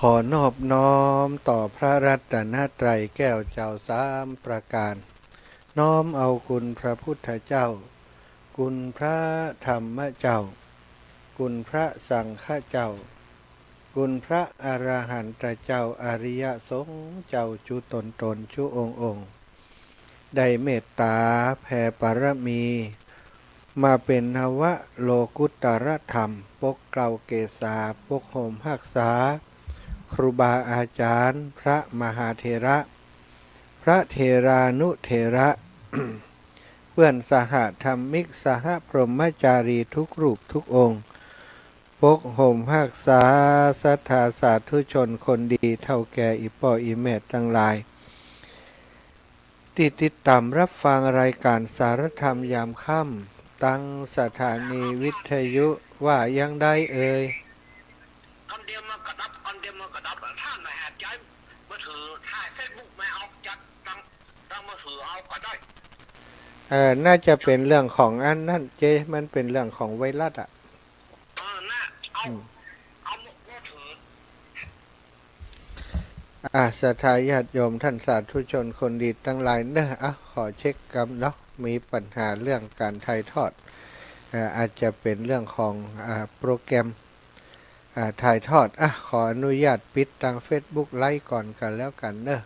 อนอบน้อมต่อพระรัตนตรัยแก้วเจ้าสามประการ น้อมเอาคุณพระพุทธเจ้า คุณพระธรรมเจ้า คุณพระสังฆเจ้า คุณพระอรหันตเจ้าอริยสงฆ์เจ้าจุตนชุองค์ได้เมตตาแผ่ปรมี มาเป็นนวโลกุตตรธรรมปกเกลาเกษาปกโหมหักษาครูบาอาจารย์พระมหาเถระ พระเถรานุเถระ เพื่อนสหธรรมิกสหพรหมจารีทุกรูปทุกองค์ปกห่มหักษาศรัทธาสาธุชนคนดีเท่าแก่อีป่ออีแม่ทั้งหลายที่ติดตามรับฟังรายการสารธรรมยามค่ำตั้งสถานีวิทยุว่ายังได้เอ่ยอันเดียวมันกระดับอันเดียวมันกระดับท่านไม่แหกใจมือถือถ่ายเฟซบุ๊กไม่เอาจัดตั้งมือถือเอาก็ได้น่าจะเป็นเรื่องของอันนั่นเจมันเป็นเรื่องของไวรัสน่าเอามือถือศรัทธาญาติโยมท่านสาธุชนคนดีทั้งหลายเนอะขอเช็คกันเนาะมีปัญหาเรื่องการถ่ายทอดอาจจะเป็นเรื่องของโปรแกรมถ่ายทอดขออนุญาตปิดทาง Facebook ไลฟ์ก่อนกันแล้วกันเนอะ